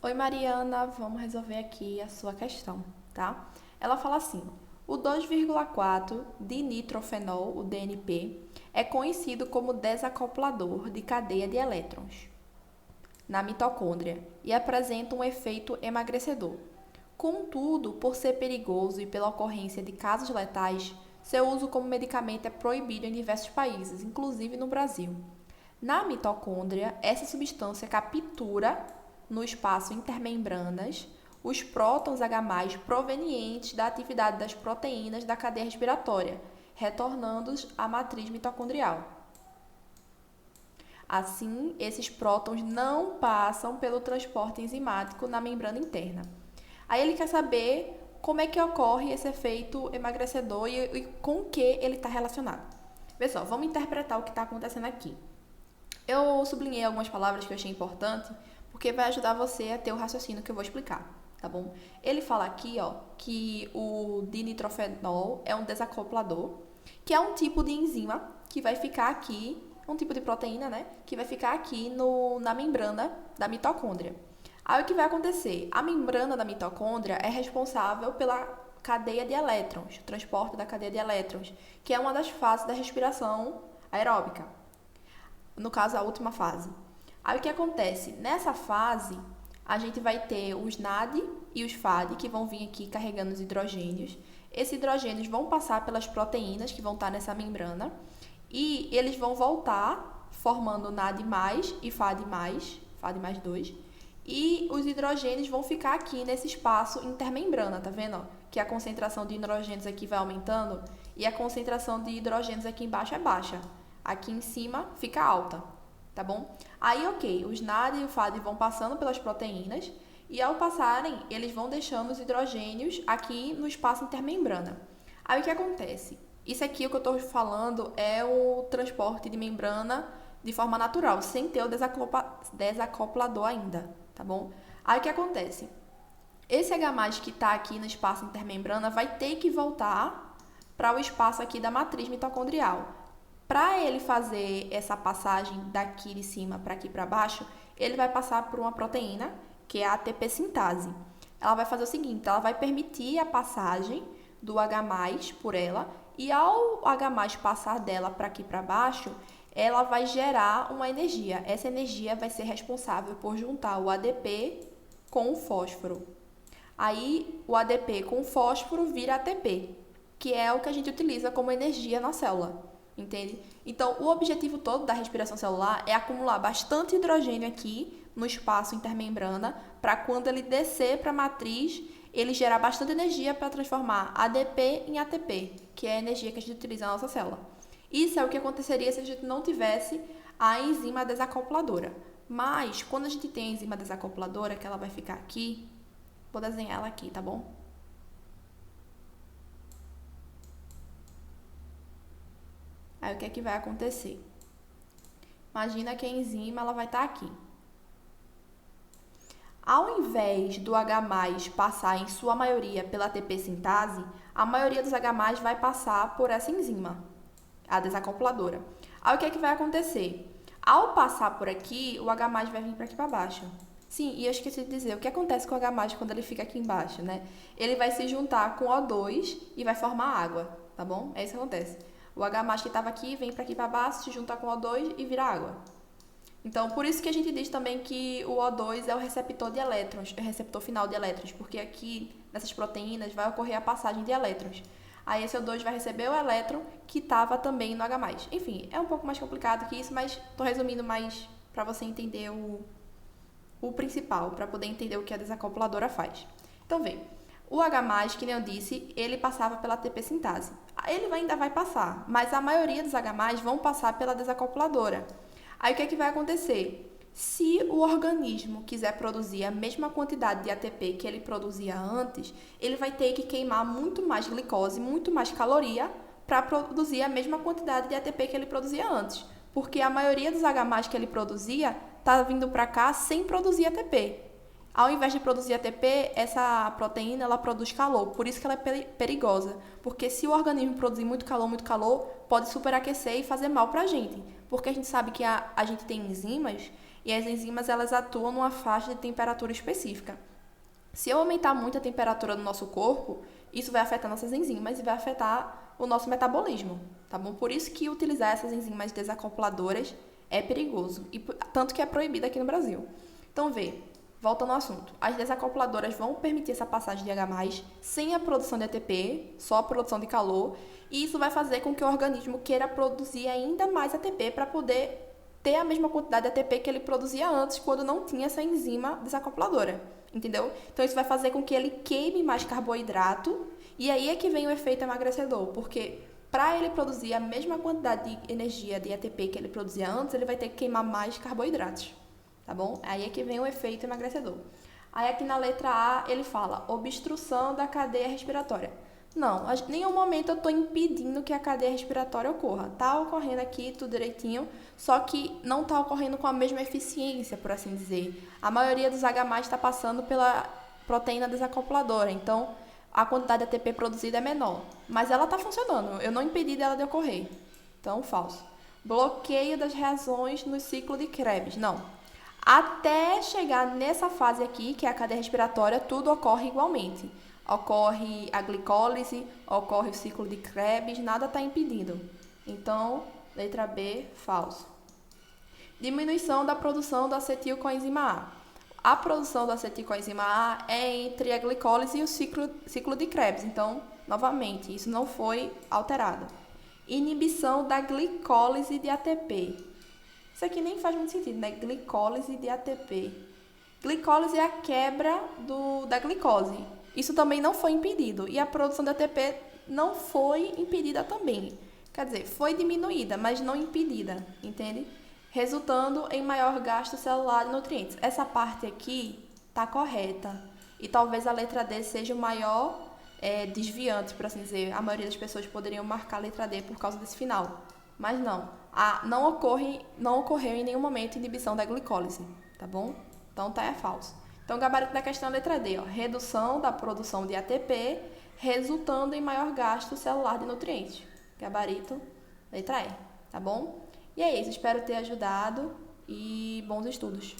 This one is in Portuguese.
Oi, Mariana, vamos resolver aqui a sua questão, tá? Ela fala assim: o 2,4 dinitrofenol, o DNP, é conhecido como desacoplador de cadeia de elétrons na mitocôndria e apresenta um efeito emagrecedor. Contudo, por ser perigoso e pela ocorrência de casos letais, seu uso como medicamento é proibido em diversos países, inclusive no Brasil. Na mitocôndria, essa substância captura no espaço intermembranas os prótons H+ provenientes da atividade das proteínas da cadeia respiratória, retornando-os à matriz mitocondrial. Assim, esses prótons não passam pelo transporte enzimático na membrana interna. Aí ele quer saber como é que ocorre esse efeito emagrecedor e com o que ele está relacionado. Pessoal, vamos interpretar o que está acontecendo aqui. Eu sublinhei algumas palavras que eu achei importante, porque vai ajudar você a ter o raciocínio que eu vou explicar, tá bom? Ele fala aqui, ó, que o dinitrofenol é um desacoplador, que é um tipo de enzima que vai ficar aqui, um tipo de proteína, né, que vai ficar aqui na membrana da mitocôndria. Aí o que vai acontecer? A membrana da mitocôndria é responsável pela cadeia de elétrons, o transporte da cadeia de elétrons, que é uma das fases da respiração aeróbica. No caso, a última fase. Aí o que acontece? Nessa fase, a gente vai ter os NAD e os FAD, que vão vir aqui carregando os hidrogênios. Esses hidrogênios vão passar pelas proteínas que vão estar nessa membrana e eles vão voltar formando NAD+, e FAD mais 2. E os hidrogênios vão ficar aqui nesse espaço intermembrana, tá vendo? Que a concentração de hidrogênios aqui vai aumentando e a concentração de hidrogênios aqui embaixo é baixa. Aqui em cima fica alta, tá bom? Aí, ok, os NAD e o FAD vão passando pelas proteínas e ao passarem, eles vão deixando os hidrogênios aqui no espaço intermembrana. Aí o que acontece? Isso aqui, o que eu estou falando, é o transporte de membrana de forma natural, sem ter o desacoplador ainda, tá bom? Aí o que acontece? Esse H+, que está aqui no espaço intermembrana vai ter que voltar para o espaço aqui da matriz mitocondrial. Para ele fazer essa passagem daqui de cima para aqui para baixo, ele vai passar por uma proteína, que é a ATP sintase. Ela vai fazer o seguinte, ela vai permitir a passagem do H+ por ela, e ao H+ passar dela para aqui para baixo, ela vai gerar uma energia. Essa energia vai ser responsável por juntar o ADP com o fósforo. Aí o ADP com o fósforo vira ATP, que é o que a gente utiliza como energia na célula. Entende? Então, o objetivo todo da respiração celular é acumular bastante hidrogênio aqui no espaço intermembrana para quando ele descer para a matriz, ele gerar bastante energia para transformar ADP em ATP, que é a energia que a gente utiliza na nossa célula. Isso é o que aconteceria se a gente não tivesse a enzima desacopladora. Mas, quando a gente tem a enzima desacopladora, que ela vai ficar aqui, vou desenhar ela aqui, tá bom? Aí o que é que vai acontecer? Imagina que a enzima ela vai estar aqui. Ao invés do H+ passar em sua maioria pela ATP sintase, a maioria dos H+ vai passar por essa enzima, a desacopladora. Aí o que é que vai acontecer? Ao passar por aqui, o H+ vai vir para aqui para baixo. Sim, e eu esqueci de dizer, o que acontece com o H+ quando ele fica aqui embaixo, né? Ele vai se juntar com O2 e vai formar água, tá bom? É isso que acontece. O H+ que estava aqui vem para aqui para baixo, se junta com o O2 e vira água. Então, por isso que a gente diz também que o O2 é o receptor de elétrons, é o receptor final de elétrons, porque aqui nessas proteínas vai ocorrer a passagem de elétrons. Aí esse O2 vai receber o elétron que estava também no H+. Enfim, é um pouco mais complicado que isso, mas estou resumindo mais para você entender o principal, para poder entender o que a desacopladora faz. Então, vê, o H+, que nem eu disse, ele passava pela ATP sintase. Ele ainda vai passar, mas a maioria dos H+ vão passar pela desacopladora. Aí o que é que vai acontecer? Se o organismo quiser produzir a mesma quantidade de ATP que ele produzia antes, ele vai ter que queimar muito mais glicose, muito mais caloria para produzir a mesma quantidade de ATP que ele produzia antes. Porque a maioria dos H+ que ele produzia está vindo para cá sem produzir ATP. Ao invés de produzir ATP, essa proteína ela produz calor, por isso que ela é perigosa. Porque se o organismo produzir muito calor, pode superaquecer e fazer mal para a gente. Porque a gente sabe que a gente tem enzimas e as enzimas elas atuam numa faixa de temperatura específica. Se eu aumentar muito a temperatura do nosso corpo, isso vai afetar nossas enzimas e vai afetar o nosso metabolismo, tá bom? Por isso que utilizar essas enzimas desacopladoras é perigoso, e tanto que é proibido aqui no Brasil. Então, voltando ao assunto, as desacopladoras vão permitir essa passagem de H+, sem a produção de ATP, só a produção de calor, e isso vai fazer com que o organismo queira produzir ainda mais ATP para poder ter a mesma quantidade de ATP que ele produzia antes, quando não tinha essa enzima desacopladora, entendeu? Então, isso vai fazer com que ele queime mais carboidrato, e aí é que vem o efeito emagrecedor, porque para ele produzir a mesma quantidade de energia de ATP que ele produzia antes, ele vai ter que queimar mais carboidratos, tá bom? Aí é que vem o efeito emagrecedor. Aí aqui na letra A ele fala obstrução da cadeia respiratória. Não, em nenhum momento eu estou impedindo que a cadeia respiratória ocorra. Está ocorrendo aqui tudo direitinho, só que não está ocorrendo com a mesma eficiência, por assim dizer. A maioria dos H+ está passando pela proteína desacopladora, então a quantidade de ATP produzida é menor. Mas ela está funcionando, eu não impedi dela de ocorrer. Então, falso. Bloqueio das reações no ciclo de Krebs. Não. Até chegar nessa fase aqui, que é a cadeia respiratória, tudo ocorre igualmente. Ocorre a glicólise, ocorre o ciclo de Krebs, nada está impedindo. Então, letra B, falso. Diminuição da produção da acetilcoenzima A. A produção da acetilcoenzima A é entre a glicólise e o ciclo de Krebs. Então, novamente, isso não foi alterado. Inibição da glicólise de ATP. Isso aqui nem faz muito sentido, né? Glicólise de ATP. Glicólise é a quebra da glicose. Isso também não foi impedido. E a produção de ATP não foi impedida também. Quer dizer, foi diminuída, mas não impedida, entende? Resultando em maior gasto celular de nutrientes. Essa parte aqui está correta. E talvez a letra D seja o maior desviante, por assim dizer. A maioria das pessoas poderiam marcar a letra D por causa desse final. Mas não. Não ocorreu em nenhum momento inibição da glicólise, tá bom? Então é falso. Então o gabarito da questão é a letra D, ó. Redução da produção de ATP, resultando em maior gasto celular de nutrientes. Gabarito, letra E, tá bom? E é isso, espero ter ajudado e bons estudos.